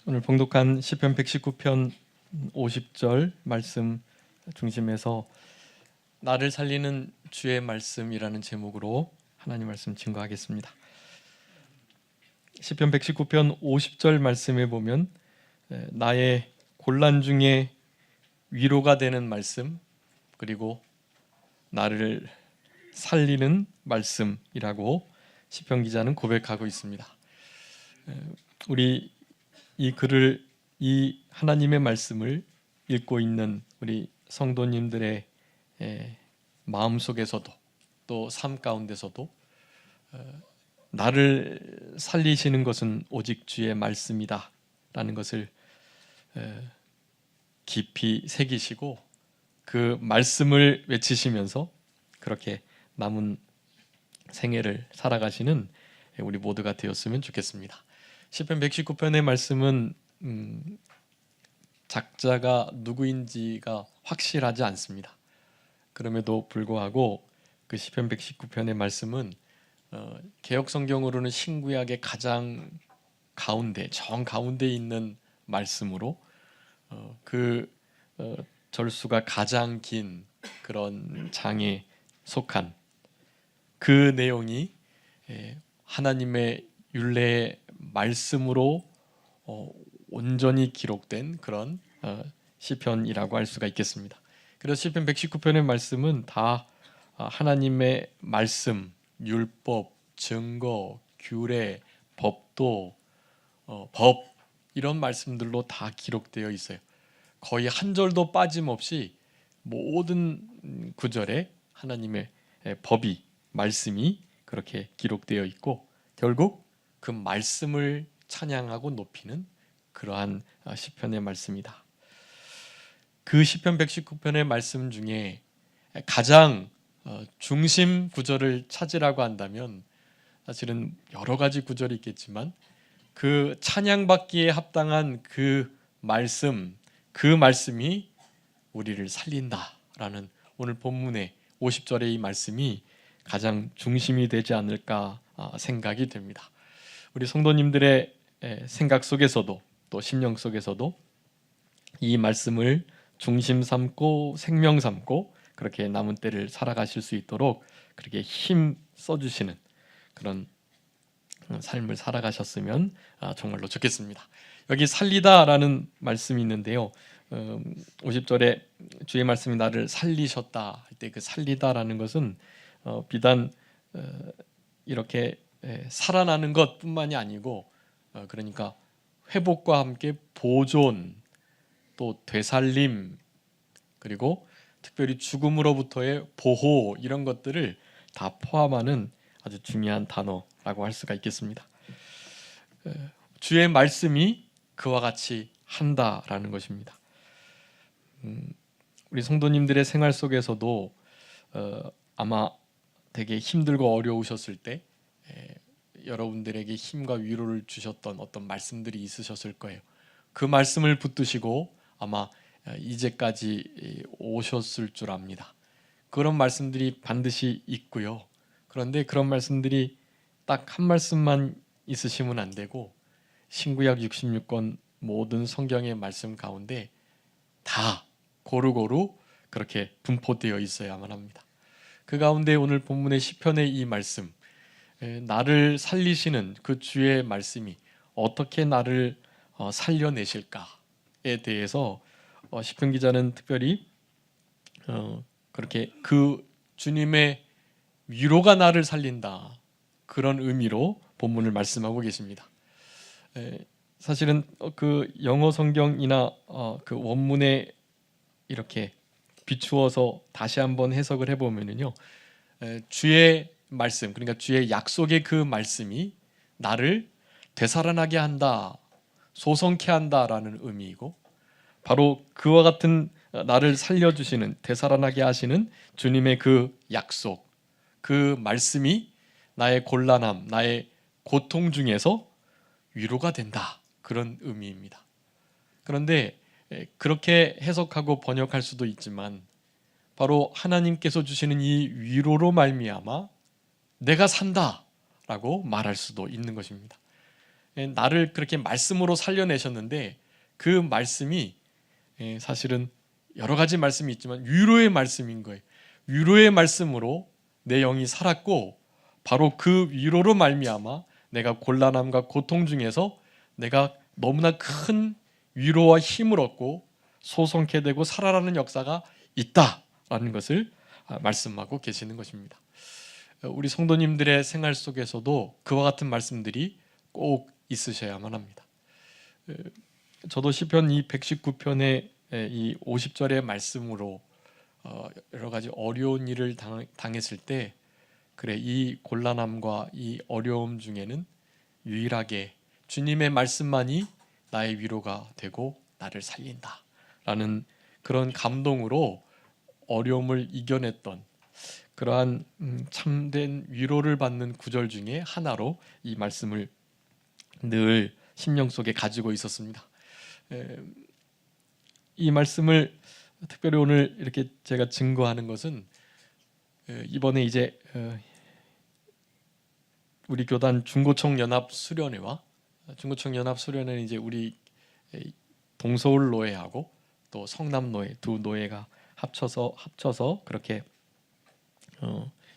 오늘 봉독한 시편 119편 50절 말씀 중심에서 나를 살리는 주의 말씀이라는 제목으로 하나님 말씀 증거하겠습니다. 시편 119편 50절 말씀에 보면 나의 곤란 중에 위로가 되는 말씀, 그리고 나를 살리는 말씀이라고 시편 기자는 고백하고 있습니다. 우리 이 글을, 이 하나님의 말씀을 읽고 있는 우리 성도님들의 마음 속에서도, 또 삶 가운데서도 나를 살리시는 것은 오직 주의 말씀이다 라는 것을 깊이 새기시고 그 말씀을 외치시면서 그렇게 남은 생애를 살아가시는 우리 모두가 되었으면 좋겠습니다. 시편 119편의 말씀은 작자가 누구인지가 확실하지 않습니다. 그럼에도 불구하고 그 시편 119편의 말씀은 개역 성경으로는 신구약의 가장 가운데, 정 가운데 있는 말씀으로 그 절수가 가장 긴 그런 장에 속한 그 내용이 하나님의 율례의 말씀으로 온전히 기록된 그런 시편이라고 할 수가 있겠습니다. 그래서 시편 119편의 말씀은 다 하나님의 말씀, 율법, 증거, 규례, 법도, 법 이런 말씀들로 다 기록되어 있어요. 거의 한 절도 빠짐없이 모든 구절에 하나님의 법이, 말씀이 그렇게 기록되어 있고 결국 그 말씀을 찬양하고 높이는 그러한 시편의 말씀이다. 그 시편 119편의 말씀 중에 가장 중심 구절을 찾으라고 한다면 사실은 여러 가지 구절이 있겠지만 그 찬양받기에 합당한 그 말씀이 우리를 살린다라는 오늘 본문의 50절의 이 말씀이 가장 중심이 되지 않을까 생각이 됩니다. 우리 성도님들의 생각 속에서도 또 심령 속에서도 이 말씀을 중심 삼고 생명 삼고 그렇게 남은 때를 살아가실 수 있도록 그렇게 힘 써주시는 그런 삶을 살아가셨으면 정말로 좋겠습니다. 여기 살리다라는 말씀이 있는데요. 50절에 주의 말씀이 나를 살리셨다 할 때 그 살리다라는 것은 비단 이렇게 살아나는 것뿐만이 아니고 그러니까 회복과 함께 보존, 또 되살림, 그리고 특별히 죽음으로부터의 보호 이런 것들을 다 포함하는 아주 중요한 단어라고 할 수가 있겠습니다. 주의 말씀이 그와 같이 한다라는 것입니다. 우리 성도님들의 생활 속에서도 아마 되게 힘들고 어려우셨을 때 여러분들에게 힘과 위로를 주셨던 어떤 말씀들이 있으셨을 거예요. 그 말씀을 붙드시고 아마 이제까지 오셨을 줄 압니다. 그런 말씀들이 반드시 있고요. 그런데 그런 말씀들이 딱 한 말씀만 있으시면 안 되고 신구약 66권 모든 성경의 말씀 가운데 다 고루고루 그렇게 분포되어 있어야만 합니다. 그 가운데 오늘 본문의 시편의 이 말씀, 나를 살리시는 그 주의 말씀이 어떻게 나를 살려내실까에 대해서 시편 기자는 특별히 그렇게 그 주님의 위로가 나를 살린다 그런 의미로 본문을 말씀하고 계십니다. 사실은 그 영어 성경이나 그 원문에 이렇게 비추어서 다시 한번 해석을 해보면요, 주의 말씀, 그러니까 주의 약속의 그 말씀이 나를 되살아나게 한다, 소성케 한다라는 의미이고, 바로 그와 같은 나를 살려주시는, 되살아나게 하시는 주님의 그 약속, 그 말씀이 나의 곤란함, 나의 고통 중에서 위로가 된다, 그런 의미입니다. 그런데 그렇게 해석하고 번역할 수도 있지만 바로 하나님께서 주시는 이 위로로 말미암아 내가 산다라고 말할 수도 있는 것입니다. 나를 그렇게 말씀으로 살려내셨는데 그 말씀이 사실은 여러 가지 말씀이 있지만 위로의 말씀인 거예요. 위로의 말씀으로 내 영이 살았고 바로 그 위로로 말미암아 내가 곤란함과 고통 중에서 내가 너무나 큰 위로와 힘을 얻고 소성케 되고 살아나는 역사가 있다라는 것을 말씀하고 계시는 것입니다. 우리 성도님들의 생활 속에서도 그와 같은 말씀들이 꼭 있으셔야만 합니다. 저도 시편 이 119편의 이 50절의 말씀으로 여러 가지 어려운 일을 당했을 때 그래 이 곤란함과 이 어려움 중에는 유일하게 주님의 말씀만이 나의 위로가 되고 나를 살린다라는 그런 감동으로 어려움을 이겨냈던 그러한 참된 위로를 받는 구절 중에 하나로 이 말씀을 늘 심령 속에 가지고 있었습니다. 이 말씀을 특별히 오늘 이렇게 제가 증거하는 것은 이번에 이제 우리 교단 중고청 연합 수련회와 중고청 연합 수련회는 이제 우리 동서울 노회하고 또 성남 노회 두 노회가 합쳐서 그렇게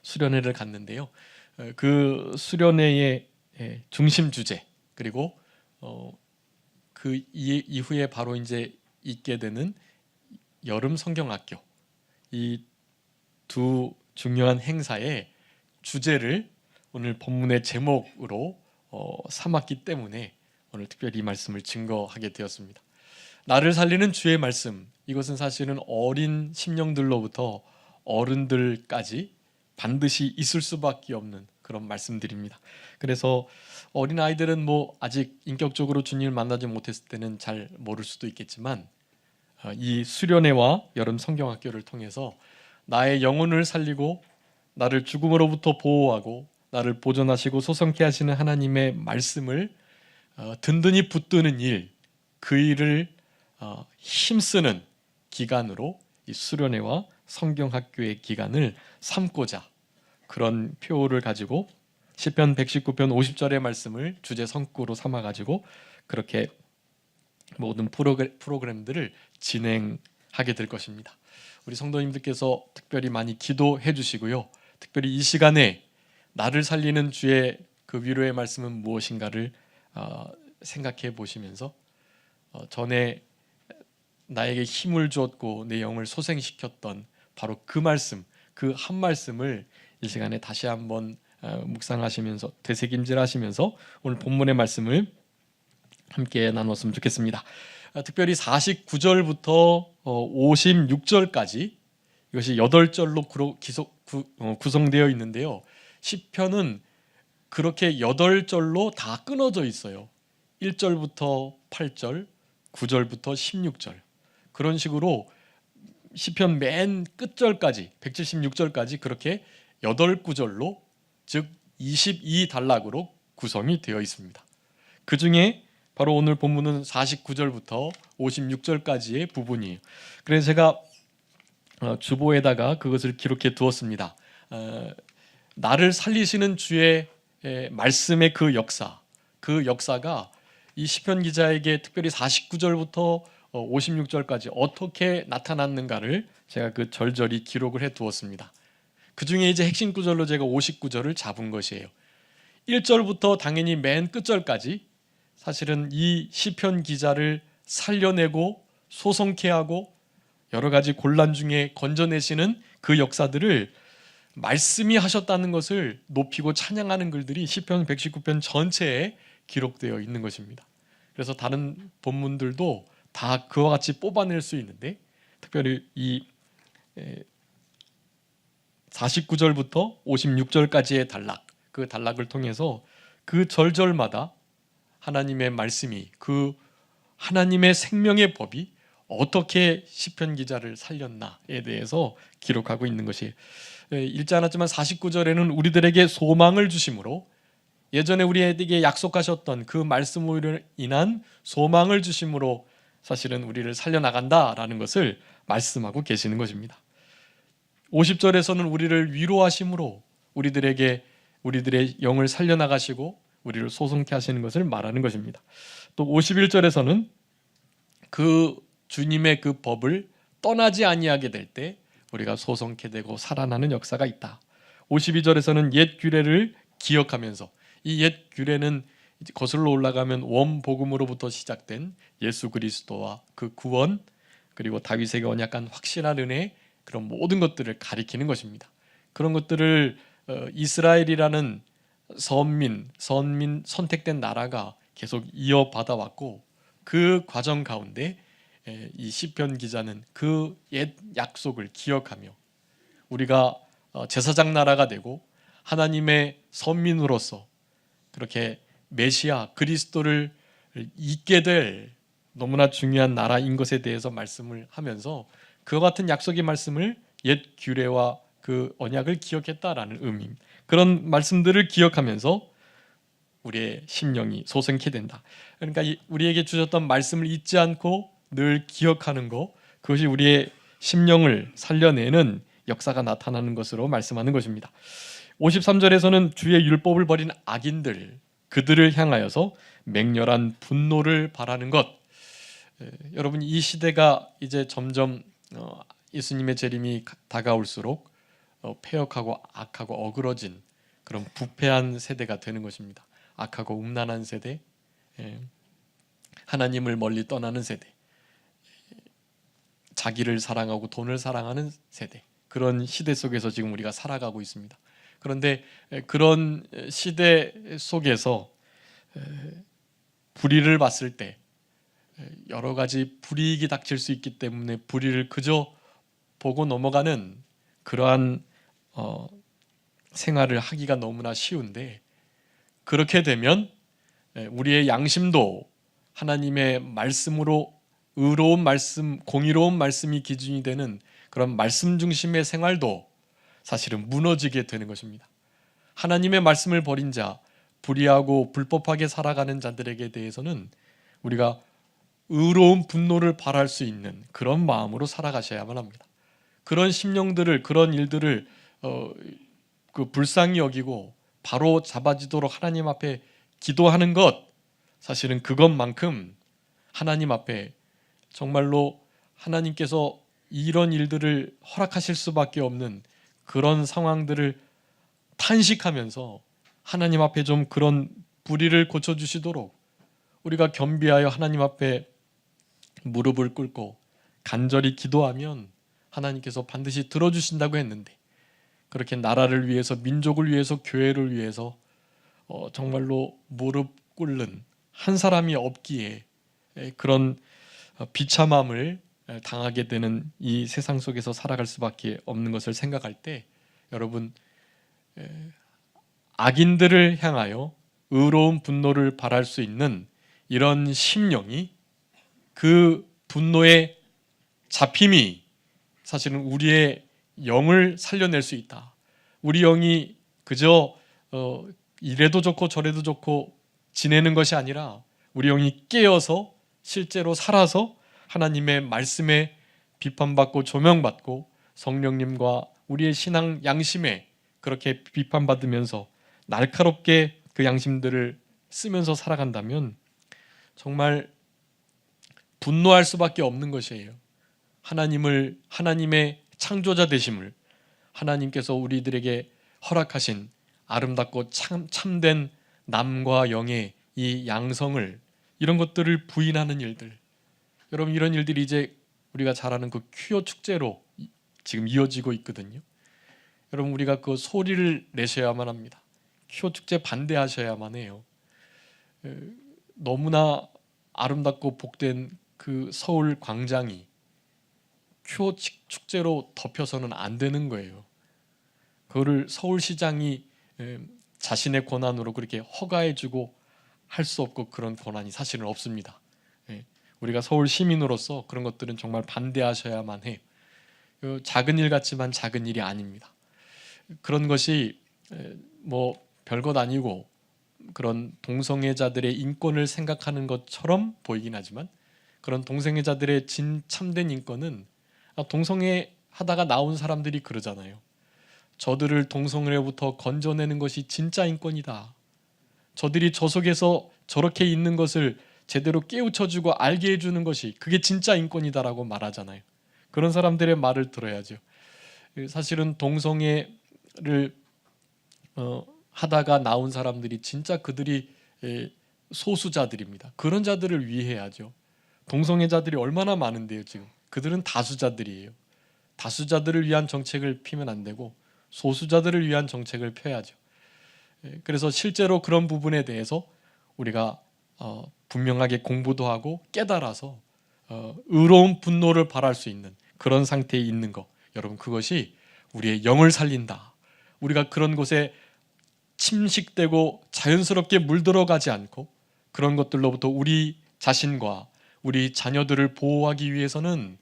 수련회를 갔는데요. 그 수련회의 중심 주제 그리고 그 이후에 바로 이제 있게 되는 여름 성경학교 이 두 중요한 행사의 주제를 오늘 본문의 제목으로 삼았기 때문에 오늘 특별히 이 말씀을 증거하게 되었습니다. 나를 살리는 주의 말씀, 이것은 사실은 어린 심령들로부터 어른들까지 반드시 있을 수밖에 없는 그런 말씀들입니다. 그래서 어린 아이들은 뭐 아직 인격적으로 주님을 만나지 못했을 때는 잘 모를 수도 있겠지만 이 수련회와 여름 성경학교를 통해서 나의 영혼을 살리고 나를 죽음으로부터 보호하고 나를 보존하시고 소성케 하시는 하나님의 말씀을 든든히 붙드는 일, 그 일을 힘쓰는 기간으로 이 수련회와 성경학교의 기간을 삼고자 그런 표를 가지고 시편 119편 50절의 말씀을 주제 성구로 삼아가지고 그렇게 모든 프로그램들을 진행하게 될 것입니다. 우리 성도님들께서 특별히 많이 기도해 주시고요. 특별히 이 시간에 나를 살리는 주의 그 위로의 말씀은 무엇인가를 생각해 보시면서 전에 나에게 힘을 주었고 내 영을 소생시켰던 바로 그 말씀, 그 한 말씀을 이 시간에 다시 한번 묵상하시면서 되새김질하시면서 오늘 본문의 말씀을 함께 나눴으면 좋겠습니다. 특별히 49절부터 56절까지 이것이 8절로 구성되어 있는데요. 시편은 그렇게 8절로 다 끊어져 있어요. 1절부터 8절, 9절부터 16절 그런 식으로 시편 맨 끝절까지 176절까지 그렇게 8구절로 즉 22단락으로 구성이 되어 있습니다. 그 중에 바로 오늘 본문은 49절부터 56절까지의 부분이에요. 그래서 제가 주보에다가 그것을 기록해 두었습니다. 나를 살리시는 주의 말씀의 그 역사가 이 시편 기자에게 특별히 49절부터 56절까지 어떻게 나타났는가를 제가 그 절절히 기록을 해 두었습니다. 그 중에 이제 핵심 구절로 제가 59절을 잡은 것이에요. 1절부터 당연히 맨 끝절까지 사실은 이 시편 기자를 살려내고 소성케 하고 여러 가지 곤란 중에 건져내시는 그 역사들을 말씀이 하셨다는 것을 높이고 찬양하는 글들이 시편 119편 전체에 기록되어 있는 것입니다. 그래서 다른 본문들도 다 그와 같이 뽑아낼 수 있는데 특별히 이 49절부터 56절까지의 단락, 그 단락을 통해서 그 절절마다 하나님의 말씀이 그 하나님의 생명의 법이 어떻게 시편 기자를 살렸나에 대해서 기록하고 있는 것이 읽지 않았지만 49절에는 우리들에게 소망을 주심으로 예전에 우리에게 약속하셨던 그 말씀으로 인한 소망을 주심으로 사실은 우리를 살려나간다라는 것을 말씀하고 계시는 것입니다. 50절에서는 우리를 위로하심으로 우리들의 영을 살려나가시고 우리를 소송케 하시는 것을 말하는 것입니다. 또 51절에서는 그 주님의 그 법을 떠나지 아니하게 될 때 우리가 소송케 되고 살아나는 역사가 있다. 52절에서는 옛 규례를 기억하면서, 이 옛 규례는 거슬러 올라가면 원복음으로부터 시작된 예수 그리스도와 그 구원, 그리고 다윗에게 언약한 확실한 은혜, 그런 모든 것들을 가리키는 것입니다. 그런 것들을 이스라엘이라는 선민 선택된 나라가 계속 이어받아 왔고, 그 과정 가운데 이 시편 기자는 그 옛 약속을 기억하며 우리가 제사장 나라가 되고 하나님의 선민으로서 그렇게 메시아 그리스도를 잊게 될 너무나 중요한 나라인 것에 대해서 말씀을 하면서 그와 같은 약속의 말씀을 옛 규례와 그 언약을 기억했다라는 의미입니다. 그런 말씀들을 기억하면서 우리의 심령이 소생케 된다. 그러니까 우리에게 주셨던 말씀을 잊지 않고 늘 기억하는 것, 그것이 우리의 심령을 살려내는 역사가 나타나는 것으로 말씀하는 것입니다. 53절에서는 주의 율법을 버린 악인들, 그들을 향하여서 맹렬한 분노를 바라는 것. 여러분, 이 시대가 이제 점점 예수님의 재림이 다가올수록 패역하고 악하고 어그러진 그런 부패한 세대가 되는 것입니다. 악하고 음란한 세대, 하나님을 멀리 떠나는 세대, 자기를 사랑하고 돈을 사랑하는 세대, 그런 시대 속에서 지금 우리가 살아가고 있습니다. 그런데 그런 시대 속에서 불의를 봤을 때 여러 가지 불이익이 닥칠 수 있기 때문에 불의를 그저 보고 넘어가는 그러한 생활을 하기가 너무나 쉬운데, 그렇게 되면 우리의 양심도 하나님의 말씀으로 의로운 말씀, 공의로운 말씀이 기준이 되는 그런 말씀 중심의 생활도 사실은 무너지게 되는 것입니다. 하나님의 말씀을 버린 자, 불의하고 불법하게 살아가는 자들에게 대해서는 우리가 의로운 분노를 발할 수 있는 그런 마음으로 살아가셔야만 합니다. 그런 심령들을, 그런 일들을 불쌍히 여기고 바로 잡아지도록 하나님 앞에 기도하는 것, 사실은 그것만큼 하나님 앞에 정말로 하나님께서 이런 일들을 허락하실 수밖에 없는 그런 상황들을 탄식하면서 하나님 앞에 좀 그런 불의를 고쳐주시도록 우리가 겸비하여 하나님 앞에 무릎을 꿇고 간절히 기도하면 하나님께서 반드시 들어주신다고 했는데, 그렇게 나라를 위해서, 민족을 위해서, 교회를 위해서 정말로 무릎 꿇는 한 사람이 없기에 그런 비참함을 당하게 되는 이 세상 속에서 살아갈 수밖에 없는 것을 생각할 때, 여러분, 악인들을 향하여 의로운 분노를 발할 수 있는 이런 심령이, 그 분노의 잡힘이 사실은 우리의 영을 살려낼 수 있다. 우리 영이 그저 이래도 좋고 저래도 좋고 지내는 것이 아니라 우리 영이 깨어서 실제로 살아서 하나님의 말씀에 비판받고 조명받고 성령님과 우리의 신앙 양심에 그렇게 비판받으면서 날카롭게 그 양심들을 쓰면서 살아간다면 정말 분노할 수밖에 없는 것이에요. 하나님의 창조자 되심을, 하나님께서 우리들에게 허락하신 아름답고 참된 남과 영의 이 양성을, 이런 것들을 부인하는 일들, 여러분, 이런 일들이 이제 우리가 잘 아는 그 퀴어 축제로 지금 이어지고 있거든요. 여러분, 우리가 그 소리를 내셔야만 합니다. 퀴어 축제 반대하셔야만 해요. 너무나 아름답고 복된 그 서울 광장이 퀴어 축제로 덮여서는 안 되는 거예요. 그거를 서울시장이 자신의 권한으로 그렇게 허가해주고 할 수 없고, 그런 권한이 사실은 없습니다. 우리가 서울 시민으로서 그런 것들은 정말 반대하셔야만 해요. 작은 일 같지만 작은 일이 아닙니다. 그런 것이 뭐 별것 아니고 그런 동성애자들의 인권을 생각하는 것처럼 보이긴 하지만, 그런 동성애자들의 참된 인권은 동성애 하다가 나온 사람들이 그러잖아요. 저들을 동성애로부터 건져내는 것이 진짜 인권이다. 저들이 저 속에서 저렇게 있는 것을 제대로 깨우쳐주고 알게 해주는 것이 그게 진짜 인권이다라고 말하잖아요. 그런 사람들의 말을 들어야죠. 사실은 동성애를 하다가 나온 사람들이 진짜 그들이 소수자들입니다. 그런 자들을 위해야죠. 동성애자들이 얼마나 많은데요. 지금 그들은 다수자들이에요. 다수자들을 위한 정책을 피면 안 되고 소수자들을 위한 정책을 펴야죠. 그래서 실제로 그런 부분에 대해서 우리가 분명하게 공부도 하고 깨달아서 의로운 분노를 발할 수 있는 그런 상태에 있는 것, 여러분 그것이 우리의 영을 살린다. 우리가 그런 곳에 침식되고 자연스럽게 물들어가지 않고 그런 것들로부터 우리 자신과 우리 자녀들을 보호하기 위해서는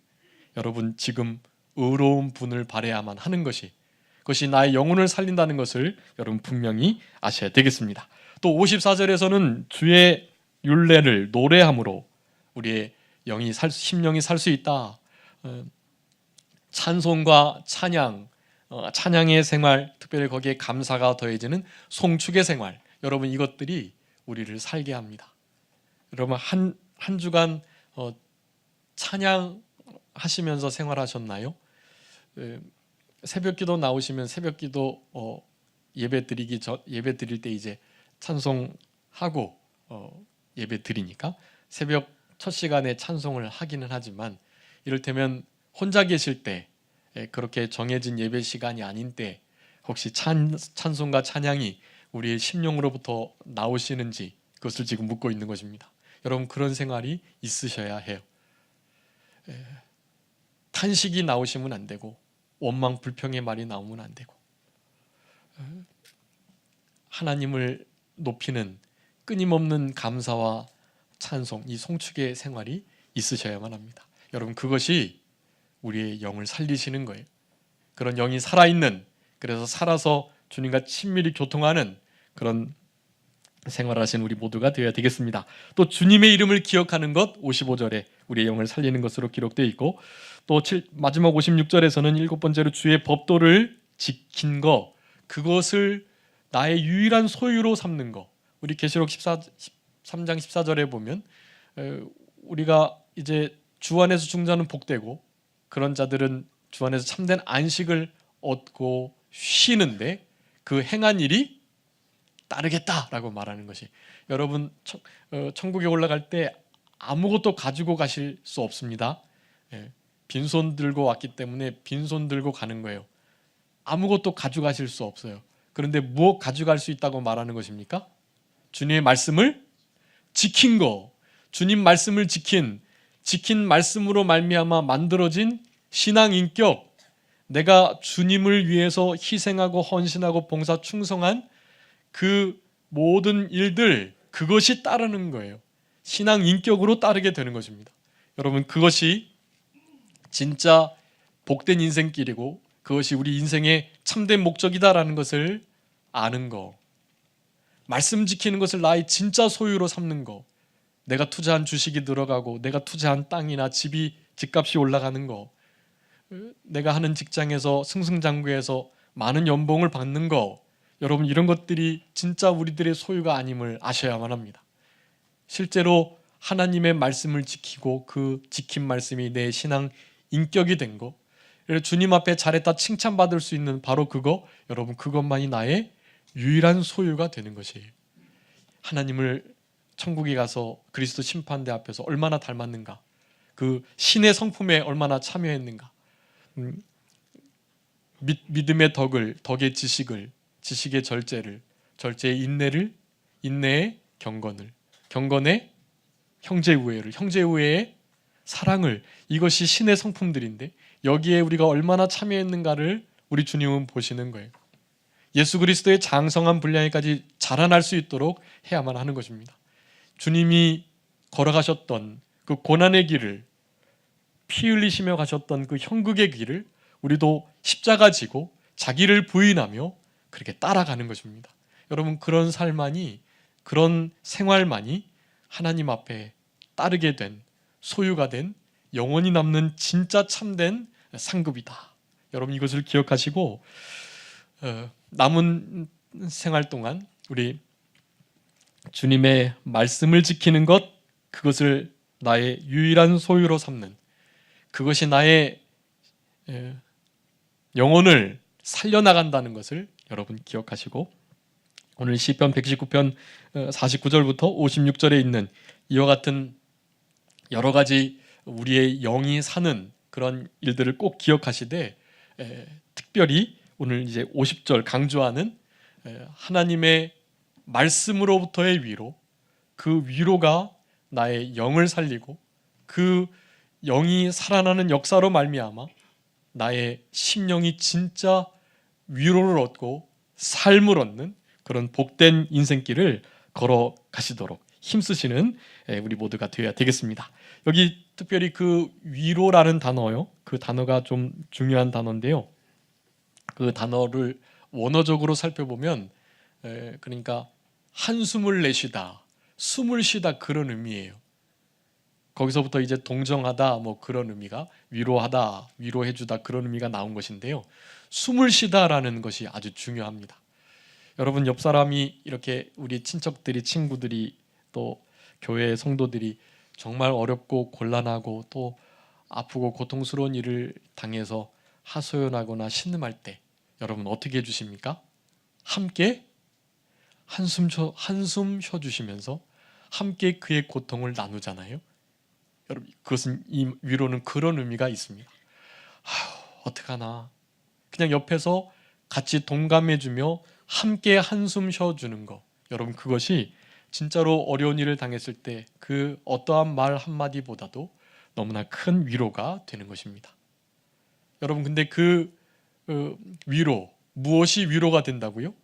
여러분 지금 의로운 분을 발해야만 하는 것이, 그것이 나의 영혼을 살린다는 것을 여러분 분명히 아셔야 되겠습니다. 또 54절에서는 주의 율례를 노래함으로 우리의 심령이 살 수 있다. 찬송과 찬양, 찬양의 생활, 특별히 거기에 감사가 더해지는 송축의 생활, 여러분 이것들이 우리를 살게 합니다. 여러분 한 주간 찬양하시면서 생활하셨나요? 새벽기도 나오시면 새벽기도 예배 드릴 때 이제 찬송하고 예배 드리니까 새벽 첫 시간에 찬송을 하기는 하지만, 이를테면 혼자 계실 때 그렇게 정해진 예배 시간이 아닌 때 혹시 찬송과 찬양이 우리의 심령으로부터 나오시는지 그것을 지금 묻고 있는 것입니다. 여러분 그런 생활이 있으셔야 해요. 탄식이 나오시면 안 되고 원망 불평의 말이 나오면 안 되고 하나님을 높이는 끊임없는 감사와 찬송, 이 송축의 생활이 있으셔야만 합니다. 여러분 그것이 우리의 영을 살리시는 거예요. 그런 영이 살아있는, 그래서 살아서 주님과 친밀히 교통하는 그런 생활하신 우리 모두가 되어야 되겠습니다. 또 주님의 이름을 기억하는 것, 55절에 우리의 영을 살리는 것으로 기록되어 있고, 또 마지막 56절에서는 일곱 번째로 주의 법도를 지킨 것, 그것을 나의 유일한 소유로 삼는 것. 우리 계시록 13장 14절에 보면 우리가 이제 주 안에서 중자는 복되고 그런 자들은 주 안에서 참된 안식을 얻고 쉬는데 그 행한 일이 따르겠다라고 말하는 것이, 여러분 천국에 올라갈 때 아무것도 가지고 가실 수 없습니다. 빈손 들고 왔기 때문에 빈손 들고 가는 거예요. 아무것도 가져가실 수 없어요. 그런데 무엇 가져갈 수 있다고 말하는 것입니까? 주님의 말씀을 지킨 거, 주님 말씀을 지킨 말씀으로 말미암아 만들어진 신앙 인격, 내가 주님을 위해서 희생하고 헌신하고 봉사 충성한 그 모든 일들, 그것이 따르는 거예요. 신앙 인격으로 따르게 되는 것입니다. 여러분 그것이 진짜 복된 인생길이고 그것이 우리 인생의 참된 목적이다라는 것을 아는 거, 말씀 지키는 것을 나의 진짜 소유로 삼는 거, 내가 투자한 주식이 늘어가고 내가 투자한 땅이나 집값이 올라가는 거, 내가 하는 직장에서 승승장구해서 많은 연봉을 받는 거, 여러분 이런 것들이 진짜 우리들의 소유가 아님을 아셔야만 합니다. 실제로 하나님의 말씀을 지키고 그 지킨 말씀이 내 신앙 인격이 된 거, 주님 앞에 잘했다 칭찬받을 수 있는 바로 그거, 여러분 그것만이 나의 유일한 소유가 되는 것이에요. 하나님을 천국에 가서 그리스도 심판대 앞에서 얼마나 닮았는가, 그 신의 성품에 얼마나 참여했는가, 믿음의 덕의 지식의 절제의 인내의 경건의 형제우애의 사랑을, 이것이 신의 성품들인데 여기에 우리가 얼마나 참여했는가를 우리 주님은 보시는 거예요. 예수 그리스도의 장성한 분량에까지 자라날 수 있도록 해야만 하는 것입니다. 주님이 걸어가셨던 그 고난의 길을, 피 흘리시며 가셨던 그 형극의 길을 우리도 십자가 지고 자기를 부인하며 그렇게 따라가는 것입니다. 여러분 그런 삶만이, 그런 생활만이 하나님 앞에 따르게 된, 소유가 된, 영원히 남는 진짜 참된 상급이다. 여러분 이것을 기억하시고 남은 생활 동안 우리 주님의 말씀을 지키는 것, 그것을 나의 유일한 소유로 삼는, 그것이 나의 영혼을 살려나간다는 것을 여러분 기억하시고, 오늘 시편 119편 49절부터 56절에 있는 이와 같은 여러 가지 우리의 영이 사는 그런 일들을 꼭 기억하시되, 특별히 오늘 이제 50절 강조하는 하나님의 말씀으로부터의 위로, 그 위로가 나의 영을 살리고 그 영이 살아나는 역사로 말미암아 나의 심령이 진짜 위로를 얻고 삶을 얻는 그런 복된 인생길을 걸어가시도록 힘쓰시는 우리 모두가 되어야 되겠습니다. 여기 특별히 그 위로라는 단어요. 그 단어가 좀 중요한 단어인데요. 그 단어를 원어적으로 살펴보면 그러니까 한숨을 내쉬다, 숨을 쉬다, 그런 의미예요. 거기서부터 이제 동정하다 뭐 그런 의미가, 위로하다, 위로해주다, 그런 의미가 나온 것인데요. 숨을 쉬다라는 것이 아주 중요합니다. 여러분, 옆 사람이 이렇게 우리 친척들이, 친구들이, 또 교회 성도들이 정말 어렵고 곤란하고 또 아프고 고통스러운 일을 당해서 하소연하거나 신음할 때 여러분 어떻게 해주십니까? 함께 한숨 쉬어주시면서 함께 그의 고통을 나누잖아요. 여러분, 그것은, 이 위로는 그런 의미가 있습니다. 어떡하나, 그냥 옆에서 같이 동감해주며 함께 한숨 쉬어주는 거, 여러분 그것이 진짜로 어려운 일을 당했을 때 그 어떠한 말 한마디보다도 너무나 큰 위로가 되는 것입니다. 여러분, 근데 그 위로, 무엇이 위로가 된다고요?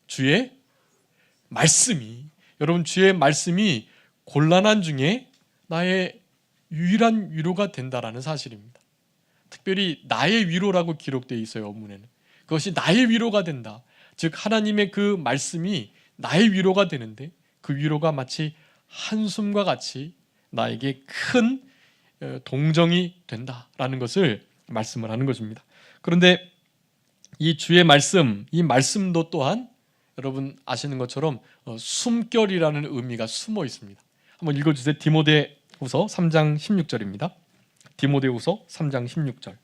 주의 말씀이, 여러분 주의 말씀이 곤란한 중에 나의 유일한 위로가 된다라는 사실입니다. 특별히 나의 위로라고 기록되어 있어요, 원문에는. 그것이 나의 위로가 된다. 즉 하나님의 그 말씀이 나의 위로가 되는데, 그 위로가 마치 한숨과 같이 나에게 큰 동정이 된다라는 것을 말씀을 하는 것입니다. 그런데 이 주의 말씀, 이 말씀도 또한 여러분 아시는 것처럼 숨결이라는 의미가 숨어 있습니다. 한번 읽어주세요. 디모데후서 3장 16절입니다. 디모데후서 3장 16절.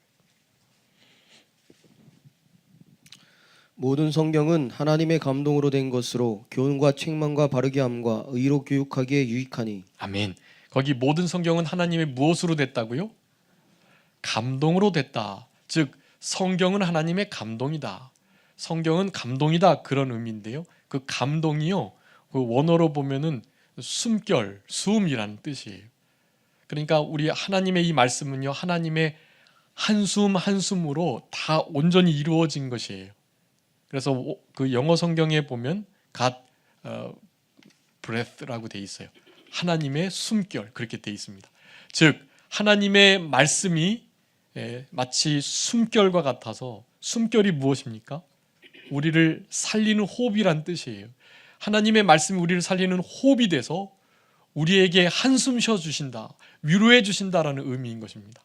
모든 성경은 하나님의 감동으로 된 것으로 교훈과 책망과 바르게 함과 의로 교육하기에 유익하니. 아멘. 거기 모든 성경은 하나님의 무엇으로 됐다고요? 감동으로 됐다. 즉 성경은 하나님의 감동이다. 성경은 감동이다, 그런 의미인데요. 그 감동이요, 그 원어로 보면은 숨결, 숨이라는 뜻이에요. 그러니까 우리 하나님의 이 말씀은요, 하나님의 한숨 한숨으로 다 온전히 이루어진 것이에요. 그래서 그 영어 성경에 보면 God breath라고 돼 있어요. 하나님의 숨결, 그렇게 돼 있습니다. 즉 하나님의 말씀이 마치 숨결과 같아서, 숨결이 무엇입니까? 우리를 살리는 호흡이란 뜻이에요. 하나님의 말씀이 우리를 살리는 호흡이 돼서 우리에게 한숨 쉬어주신다, 위로해 주신다라는 의미인 것입니다.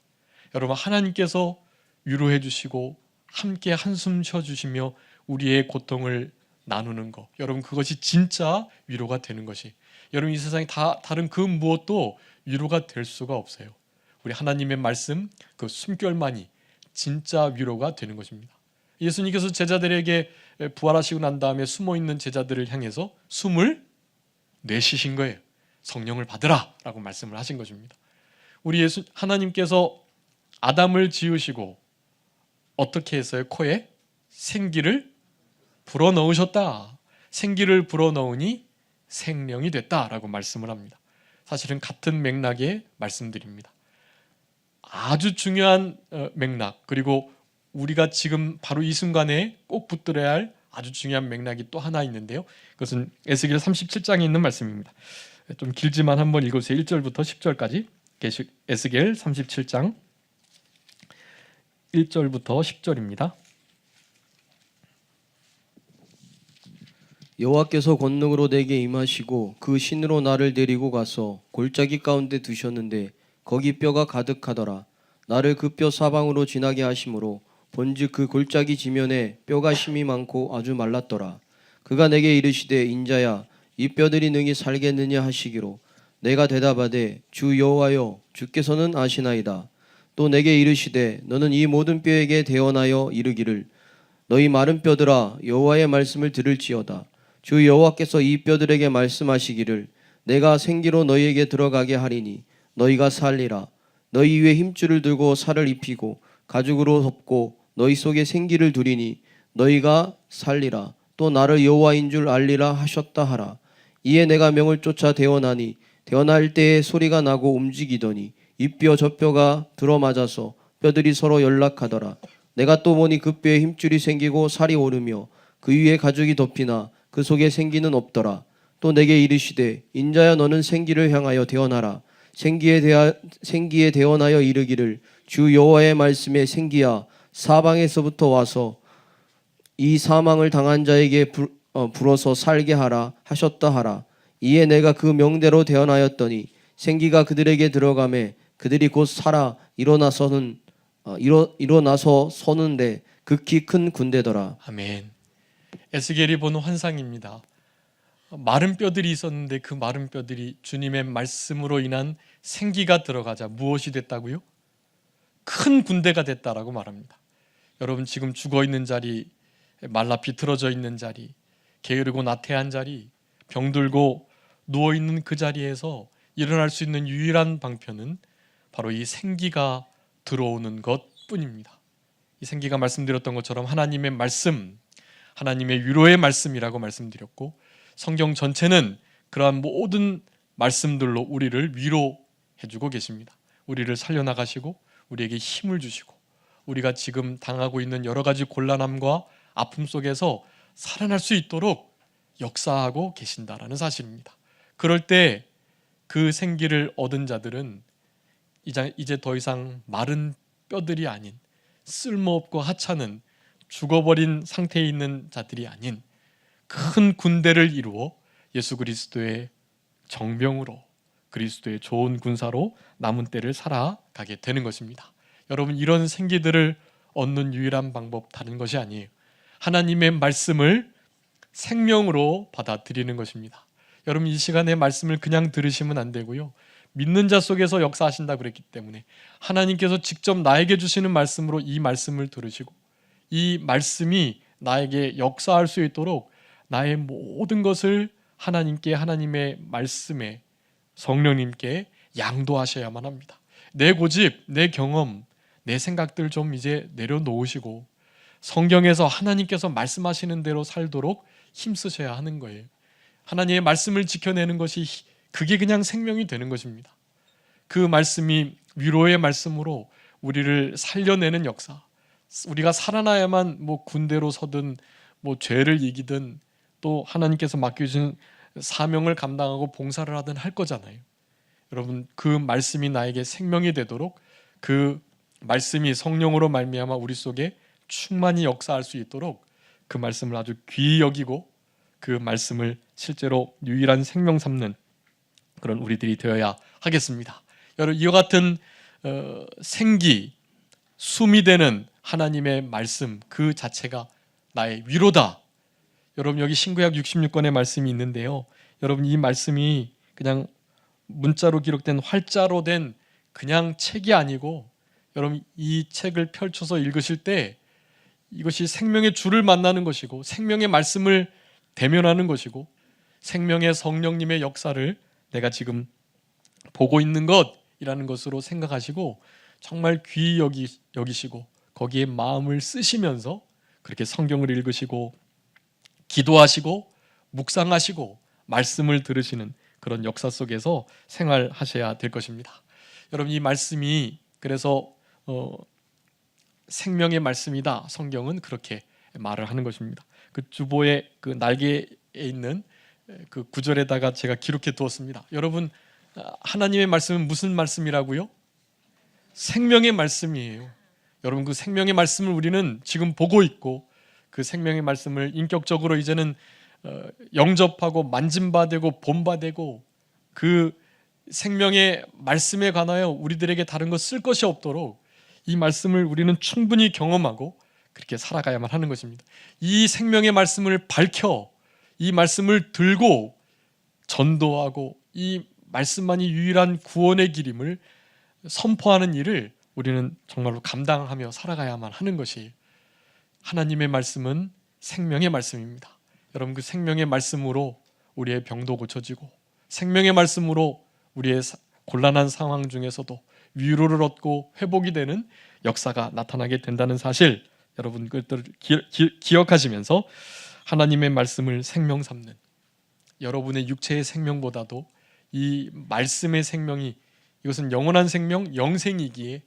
여러분, 하나님께서 위로해 주시고 함께 한숨 쉬어주시며 우리의 고통을 나누는 것, 여러분 그것이 진짜 위로가 되는 것이, 여러분 이 세상에 다른 그 무엇도 위로가 될 수가 없어요. 우리 하나님의 말씀, 그 숨결만이 진짜 위로가 되는 것입니다. 예수님께서 제자들에게 부활하시고 난 다음에 숨어있는 제자들을 향해서 숨을 내쉬신 거예요. 성령을 받으라 라고 말씀을 하신 것입니다. 우리 하나님께서 아담을 지으시고 어떻게 했어요? 코에 생기를 불어넣으셨다. 생기를 불어넣으니 생명이 됐다라고 말씀을 합니다. 사실은 같은 맥락의 말씀들입니다. 아주 중요한 맥락, 그리고 우리가 지금 바로 이 순간에 꼭 붙들어야 할 아주 중요한 맥락이 또 하나 있는데요. 그것은 에스겔 37장에 있는 말씀입니다. 좀 길지만 한번 읽어주세요. 1절부터 10절까지. 에스겔 37장 1절부터 10절입니다. 여호와께서 권능으로 내게 임하시고 그 신으로 나를 데리고 가서 골짜기 가운데 두셨는데 거기 뼈가 가득하더라. 나를 그 뼈 사방으로 지나게 하심으로 본즉 그 골짜기 지면에 뼈가 심이 많고 아주 말랐더라. 그가 내게 이르시되 인자야, 이 뼈들이 능히 살겠느냐 하시기로 내가 대답하되 주 여호와여 주께서는 아시나이다. 또 내게 이르시되 너는 이 모든 뼈에게 대언하여 이르기를 너희 마른 뼈들아 여호와의 말씀을 들을지어다. 주 여호와께서 이 뼈들에게 말씀하시기를 내가 생기로 너희에게 들어가게 하리니 너희가 살리라. 너희 위에 힘줄을 들고 살을 입히고 가죽으로 덮고 너희 속에 생기를 두리니 너희가 살리라. 또 나를 여호와인 줄 알리라 하셨다 하라. 이에 내가 명을 쫓아 대언하니 대언할 때에 소리가 나고 움직이더니 이 뼈 저 뼈가 들어맞아서 뼈들이 서로 연락하더라. 내가 또 보니 그 뼈에 힘줄이 생기고 살이 오르며 그 위에 가죽이 덮이나 그 속에 생기는 없더라. 또 내게 이르시되 인자야 너는 생기를 향하여 대언하라. 생기에 대언하여 이르기를 주 여호와의 말씀에 생기야 사방에서부터 와서 이 사망을 당한 자에게 불어서 살게 하라 하셨다 하라. 이에 내가 그 명대로 대언하였더니 생기가 그들에게 들어가매 그들이 곧 살아 일어나서 서는데 극히 큰 군대더라. 아멘. 에스겔이 본 환상입니다. 마른 뼈들이 있었는데 그 마른 뼈들이 주님의 말씀으로 인한 생기가 들어가자 무엇이 됐다고요? 큰 군대가 됐다라고 말합니다. 여러분 지금 죽어있는 자리, 말라 비틀어져 있는 자리, 게으르고 나태한 자리, 병들고 누워있는 그 자리에서 일어날 수 있는 유일한 방편은 바로 이 생기가 들어오는 것뿐입니다. 이 생기가 말씀드렸던 것처럼 하나님의 말씀, 하나님의 위로의 말씀이라고 말씀드렸고 성경 전체는 그러한 모든 말씀들로 우리를 위로해주고 계십니다. 우리를 살려나가시고 우리에게 힘을 주시고 우리가 지금 당하고 있는 여러 가지 곤란함과 아픔 속에서 살아날 수 있도록 역사하고 계신다라는 사실입니다. 그럴 때 그 생기를 얻은 자들은 이제 더 이상 마른 뼈들이 아닌 쓸모없고 하찮은 죽어버린 상태에 있는 자들이 아닌 큰 군대를 이루어 예수 그리스도의 정병으로 그리스도의 좋은 군사로 남은 때를 살아가게 되는 것입니다. 여러분 이런 생기들을 얻는 유일한 방법 다른 것이 아니에요. 하나님의 말씀을 생명으로 받아들이는 것입니다. 여러분 이 시간에 말씀을 그냥 들으시면 안 되고요. 믿는 자 속에서 역사하신다 그랬기 때문에 하나님께서 직접 나에게 주시는 말씀으로 이 말씀을 들으시고 이 말씀이 나에게 역사할 수 있도록 나의 모든 것을 하나님께 하나님의 말씀에 성령님께 양도하셔야만 합니다. 내 고집, 내 경험, 내 생각들 좀 이제 내려놓으시고 성경에서 하나님께서 말씀하시는 대로 살도록 힘쓰셔야 하는 거예요. 하나님의 말씀을 지켜내는 것이 그게 그냥 생명이 되는 것입니다. 그 말씀이 위로의 말씀으로 우리를 살려내는 역사. 우리가 살아나야만 뭐 군대로 서든 뭐 죄를 이기든 또 하나님께서 맡겨주신 사명을 감당하고 봉사를 하든 할 거잖아요. 여러분 그 말씀이 나에게 생명이 되도록 그 말씀이 성령으로 말미암아 우리 속에 충만히 역사할 수 있도록 그 말씀을 아주 귀히 여기고 그 말씀을 실제로 유일한 생명 삼는 그런 우리들이 되어야 하겠습니다. 여러분 이와 같은 생기, 숨이 되는 하나님의 말씀 그 자체가 나의 위로다. 여러분 여기 신구약 66권의 말씀이 있는데요. 여러분 이 말씀이 그냥 문자로 기록된 활자로 된 그냥 책이 아니고 여러분 이 책을 펼쳐서 읽으실 때 이것이 생명의 주를 만나는 것이고 생명의 말씀을 대면하는 것이고 생명의 성령님의 역사를 내가 지금 보고 있는 것이라는 것으로 생각하시고 정말 귀히 여기시고 거기에 마음을 쓰시면서 그렇게 성경을 읽으시고 기도하시고 묵상하시고 말씀을 들으시는 그런 역사 속에서 생활하셔야 될 것입니다. 여러분 이 말씀이 그래서 생명의 말씀이다. 성경은 그렇게 말을 하는 것입니다. 그 주보의 그 날개에 있는 그 구절에다가 제가 기록해 두었습니다. 여러분 하나님의 말씀은 무슨 말씀이라고요? 생명의 말씀이에요. 여러분 그 생명의 말씀을 우리는 지금 보고 있고 그 생명의 말씀을 인격적으로 이제는 영접하고 만짐바되고 본바되고 그 생명의 말씀에 관하여 우리들에게 다른 것 쓸 것이 없도록 이 말씀을 우리는 충분히 경험하고 그렇게 살아가야만 하는 것입니다. 이 생명의 말씀을 밝혀 이 말씀을 들고 전도하고 이 말씀만이 유일한 구원의 길임을 선포하는 일을 우리는 정말로 감당하며 살아가야만 하는 것이에요. 하나님의 말씀은 생명의 말씀입니다. 여러분, 그 생명의 말씀으로 우리의 병도 고쳐지고 생명의 말씀으로 우리의 곤란한 상황 중에서도 위로를 얻고 회복이 되는 역사가 나타나게 된다는 사실, 여러분 그것들을 기억하시면서 하나님의 말씀을 생명 삼는, 여러분의 육체의 생명보다도 이 말씀의 생명이, 이것은 영원한 생명, 영생이기에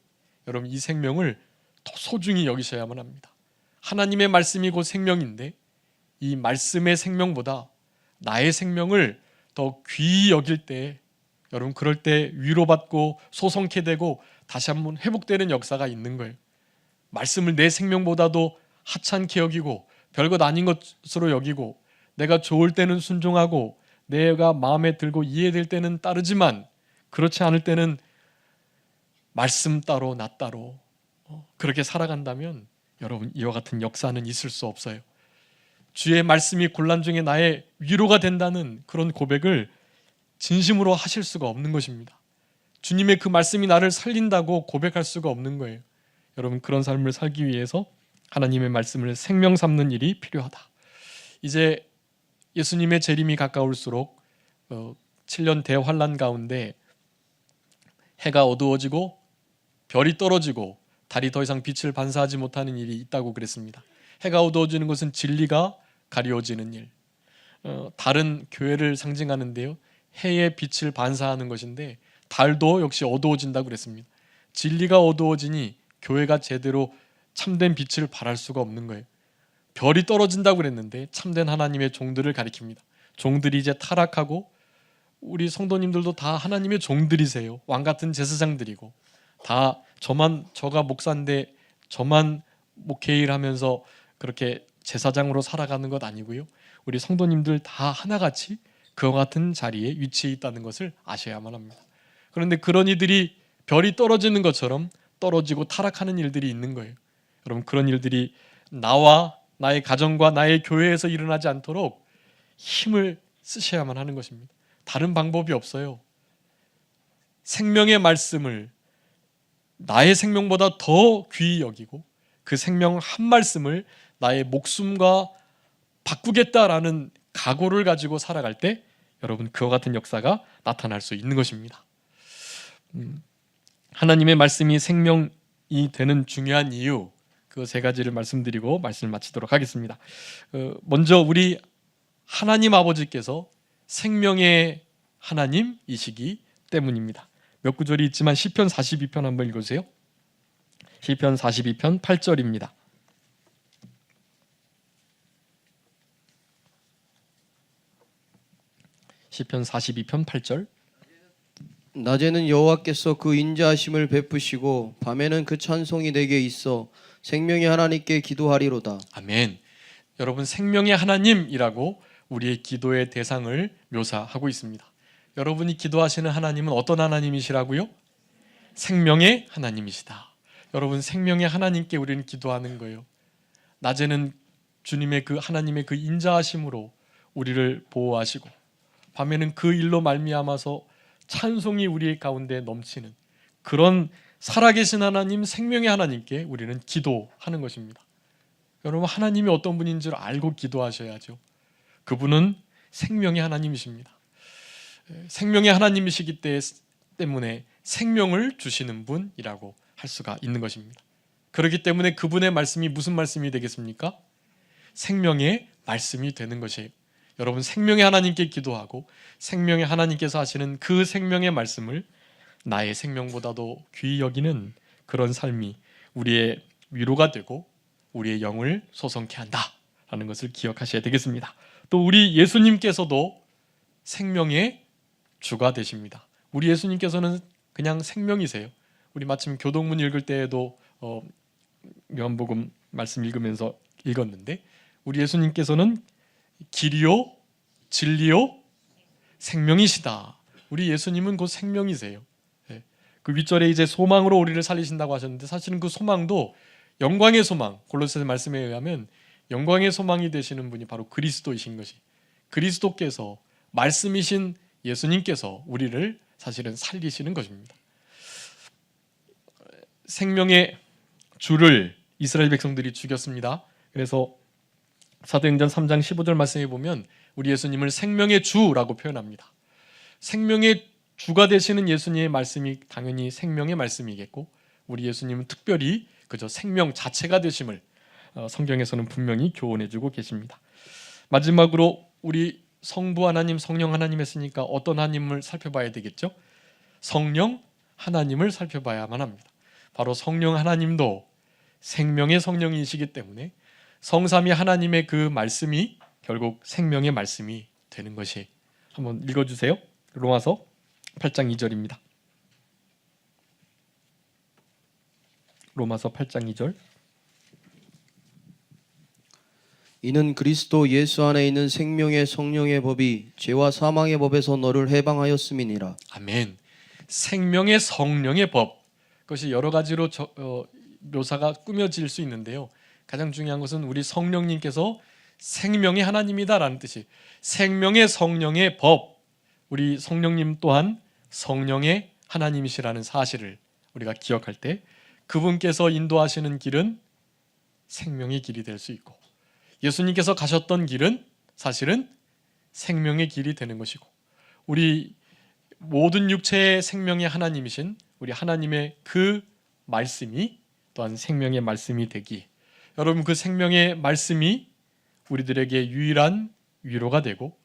여러분 이 생명을 더 소중히 여기셔야만 합니다. 하나님의 말씀이 곧 생명인데 이 말씀의 생명보다 나의 생명을 더 귀히 여길 때, 여러분 그럴 때 위로받고 소성케 되고 다시 한번 회복되는 역사가 있는 거예요. 말씀을 내 생명보다도 하찮게 여기고 별것 아닌 것으로 여기고 내가 좋을 때는 순종하고 내가 마음에 들고 이해될 때는 따르지만 그렇지 않을 때는 말씀 따로 나 따로 그렇게 살아간다면 여러분 이와 같은 역사는 있을 수 없어요. 주의 말씀이 곤란 중에 나의 위로가 된다는 그런 고백을 진심으로 하실 수가 없는 것입니다. 주님의 그 말씀이 나를 살린다고 고백할 수가 없는 거예요. 여러분 그런 삶을 살기 위해서 하나님의 말씀을 생명 삼는 일이 필요하다. 이제 예수님의 재림이 가까울수록 7년 대환란 가운데 해가 어두워지고 별이 떨어지고 달이 더 이상 빛을 반사하지 못하는 일이 있다고 그랬습니다. 해가 어두워지는 것은 진리가 가려워지는 일, 달은 교회를 상징하는데요, 해의 빛을 반사하는 것인데 달도 역시 어두워진다고 그랬습니다. 진리가 어두워지니 교회가 제대로 참된 빛을 발할 수가 없는 거예요. 별이 떨어진다고 그랬는데 참된 하나님의 종들을 가리킵니다. 종들이 이제 타락하고, 우리 성도님들도 다 하나님의 종들이세요. 왕같은 제사장들이고 다 저가 목사인데 저만 목회일 하면서 그렇게 제사장으로 살아가는 것 아니고요, 우리 성도님들 다 하나같이 그와 같은 자리에 위치해 있다는 것을 아셔야만 합니다. 그런데 그런 이들이 별이 떨어지는 것처럼 떨어지고 타락하는 일들이 있는 거예요. 여러분 그런 일들이 나와 나의 가정과 나의 교회에서 일어나지 않도록 힘을 쓰셔야만 하는 것입니다. 다른 방법이 없어요. 생명의 말씀을 나의 생명보다 더 귀히 여기고 그 생명 한 말씀을 나의 목숨과 바꾸겠다라는 각오를 가지고 살아갈 때 여러분 그와 같은 역사가 나타날 수 있는 것입니다. 하나님의 말씀이 생명이 되는 중요한 이유, 그 세 가지를 말씀드리고 말씀을 마치도록 하겠습니다. 먼저 우리 하나님 아버지께서 생명의 하나님이시기 때문입니다. 몇 구절이 있지만 시편 42편 한번 읽으세요. 시편 42편 8절입니다. 시편 42편 8절. 낮에는 여호와께서 그 인자하심을 베푸시고 밤에는 그 찬송이 내게 있어 생명의 하나님께 기도하리로다. 아멘. 여러분 생명의 하나님이라고 우리의 기도의 대상을 묘사하고 있습니다. 여러분이 기도하시는 하나님은 어떤 하나님이시라고요? 생명의 하나님이시다. 여러분 생명의 하나님께 우리는 기도하는 거예요. 낮에는 주님의 그 하나님의 그 인자하심으로 우리를 보호하시고 밤에는 그 일로 말미암아서 찬송이 우리 가운데 넘치는 그런 살아계신 하나님, 생명의 하나님께 우리는 기도하는 것입니다. 여러분 하나님이 어떤 분인 줄 알고 기도하셔야죠. 그분은 생명의 하나님이십니다. 생명의 하나님이시기 때문에 생명을 주시는 분이라고 할 수가 있는 것입니다. 그렇기 때문에 그분의 말씀이 무슨 말씀이 되겠습니까? 생명의 말씀이 되는 것이에요. 여러분 생명의 하나님께 기도하고 생명의 하나님께서 하시는 그 생명의 말씀을 나의 생명보다도 귀히 여기는 그런 삶이 우리의 위로가 되고 우리의 영을 소성케 한다라는 것을 기억하셔야 되겠습니다. 또 우리 예수님께서도 생명의 주가 되십니다. 우리 예수님께서는 그냥 생명이세요. 우리 마침 교동문 읽을 때에도 요한복음 말씀 읽으면서 읽었는데 우리 예수님께서는 길이요 진리요 생명이시다. 우리 예수님은 곧 생명이세요. 그 윗절에 이제 소망으로 우리를 살리신다고 하셨는데 사실은 그 소망도 영광의 소망, 골로새 말씀에 의하면 영광의 소망이 되시는 분이 바로 그리스도이신 것이, 그리스도께서 말씀이신 예수님께서 우리를 사실은 살리시는 것입니다. 생명의 주를 이스라엘 백성들이 죽였습니다. 그래서 사도행전 3장 15절 말씀에 보면 우리 예수님을 생명의 주라고 표현합니다. 생명의 주가 되시는 예수님의 말씀이 당연히 생명의 말씀이겠고, 우리 예수님은 특별히 그저 생명 자체가 되심을 성경에서는 분명히 교훈해주고 계십니다. 마지막으로 우리 성부 하나님, 성령 하나님 했으니까 어떤 하나님을 살펴봐야 되겠죠? 성령 하나님을 살펴봐야만 합니다. 바로 성령 하나님도 생명의 성령이시기 때문에 성삼위 하나님의 그 말씀이 결국 생명의 말씀이 되는 것이, 한번 읽어주세요. 로마서 8장 2절입니다. 로마서 8장 2절. 이는 그리스도 예수 안에 있는 생명의 성령의 법이 죄와 사망의 법에서 너를 해방하였음이니라. 아멘. 생명의 성령의 법, 그것이 여러 가지로 묘사가 꾸며질 수 있는데요. 가장 중요한 것은 우리 성령님께서 생명의 하나님이다라는 뜻이, 생명의 성령의 법, 우리 성령님 또한 성령의 하나님이시라는 사실을 우리가 기억할 때 그분께서 인도하시는 길은 생명의 길이 될 수 있고, 예수님께서 가셨던 길은 사실은 생명의 길이 되는 것이고, 우리 모든 육체의 생명의 하나님이신 우리 하나님의 그 말씀이 또한 생명의 말씀이 되기, 여러분 그 생명의 말씀이 우리들에게 유일한 위로가 되고,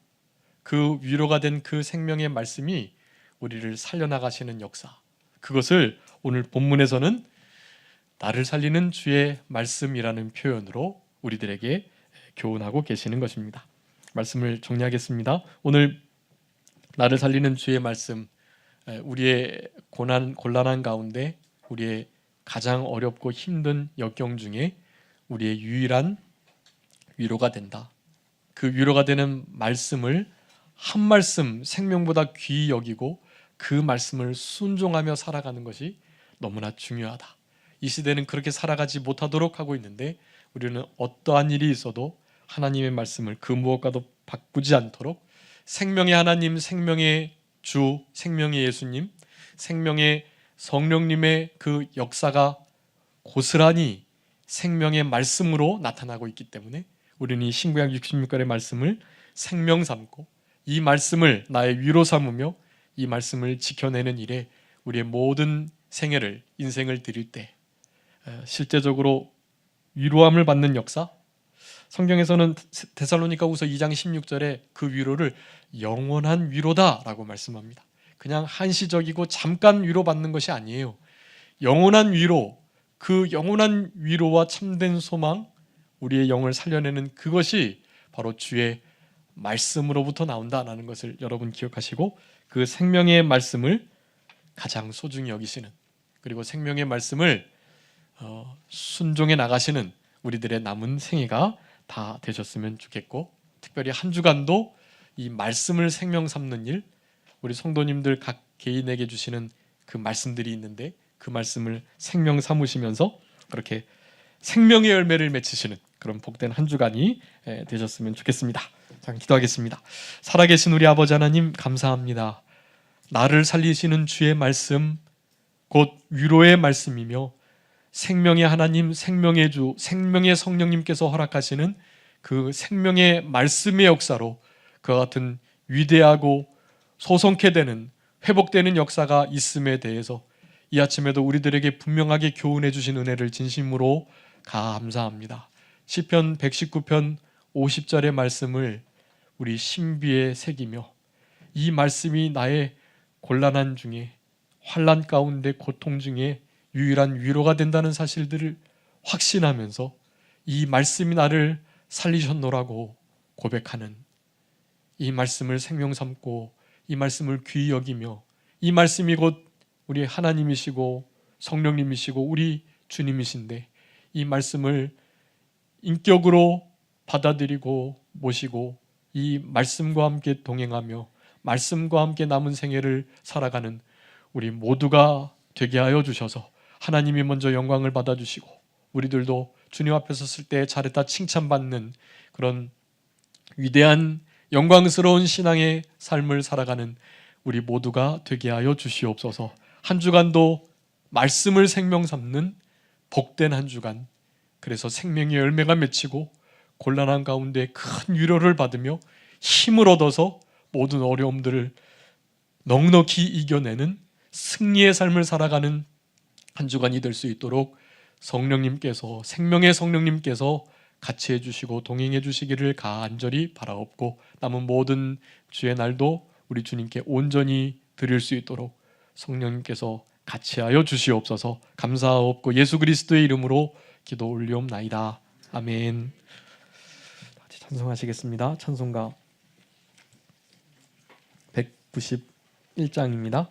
그 위로가 된 그 생명의 말씀이 우리를 살려나가시는 역사, 그것을 오늘 본문에서는 나를 살리는 주의 말씀이라는 표현으로 우리들에게 교훈하고 계시는 것입니다. 말씀을 정리하겠습니다. 오늘 나를 살리는 주의 말씀, 우리의 곤란한 가운데 우리의 가장 어렵고 힘든 역경 중에 우리의 유일한 위로가 된다. 그 위로가 되는 말씀을 한 말씀 생명보다 귀히 여기고 그 말씀을 순종하며 살아가는 것이 너무나 중요하다. 이 시대는 그렇게 살아가지 못하도록 하고 있는데, 우리는 어떠한 일이 있어도 하나님의 말씀을 그 무엇과도 바꾸지 않도록 생명의 하나님, 생명의 주, 생명의 예수님, 생명의 성령님의 그 역사가 고스란히 생명의 말씀으로 나타나고 있기 때문에 우리는 이 신구약 66권의 말씀을 생명 삼고 이 말씀을 나의 위로 삼으며 이 말씀을 지켜내는 일에 우리의 모든 생애를, 인생을 드릴 때 실제적으로 위로함을 받는 역사, 성경에서는 데살로니가후서 2장 16절에 그 위로를 영원한 위로다라고 말씀합니다. 그냥 한시적이고 잠깐 위로받는 것이 아니에요. 영원한 위로, 그 영원한 위로와 참된 소망, 우리의 영을 살려내는 그것이 바로 주의 말씀으로부터 나온다라는 것을 여러분 기억하시고, 그 생명의 말씀을 가장 소중히 여기시는, 그리고 생명의 말씀을 순종해 나가시는 우리들의 남은 생애가 다 되셨으면 좋겠고, 특별히 한 주간도 이 말씀을 생명 삼는 일, 우리 성도님들 각 개인에게 주시는 그 말씀들이 있는데 그 말씀을 생명 삼으시면서 그렇게 생명의 열매를 맺히시는 그런 복된 한 주간이 되셨으면 좋겠습니다. 자, 기도하겠습니다. 살아계신 우리 아버지 하나님, 감사합니다. 나를 살리시는 주의 말씀, 곧 위로의 말씀이며 생명의 하나님, 생명의 주, 생명의 성령님께서 허락하시는 그 생명의 말씀의 역사로 그와 같은 위대하고 소성케 되는, 회복되는 역사가 있음에 대해서 이 아침에도 우리들에게 분명하게 교훈해 주신 은혜를 진심으로 감사합니다. 시편 119편 50절의 말씀을 우리 신비에 새기며 이 말씀이 나의 곤란한 중에, 환난 가운데, 고통 중에 유일한 위로가 된다는 사실들을 확신하면서 이 말씀이 나를 살리셨노라고 고백하는, 이 말씀을 생명 삼고 이 말씀을 귀히 여기며 이 말씀이 곧 우리 하나님이시고 성령님이시고 우리 주님이신데 이 말씀을 인격으로 받아들이고 모시고 이 말씀과 함께 동행하며 말씀과 함께 남은 생애를 살아가는 우리 모두가 되게 하여 주셔서 하나님이 먼저 영광을 받아주시고 우리들도 주님 앞에 섰을 때 잘했다 칭찬받는 그런 위대한 영광스러운 신앙의 삶을 살아가는 우리 모두가 되게 하여 주시옵소서. 한 주간도 말씀을 생명 삼는 복된 한 주간, 그래서 생명의 열매가 맺히고 곤란한 가운데 큰 위로를 받으며 힘을 얻어서 모든 어려움들을 넉넉히 이겨내는 승리의 삶을 살아가는 한 주간이 될 수 있도록 성령님께서, 생명의 성령님께서 같이 해주시고 동행해 주시기를 간절히 바라옵고, 남은 모든 주의 날도 우리 주님께 온전히 드릴 수 있도록 성령님께서 같이 하여 주시옵소서. 감사하옵고 예수 그리스도의 이름으로 기도 올리옵나이다. 아멘. 같이 찬송하시겠습니다. 찬송가 191장입니다.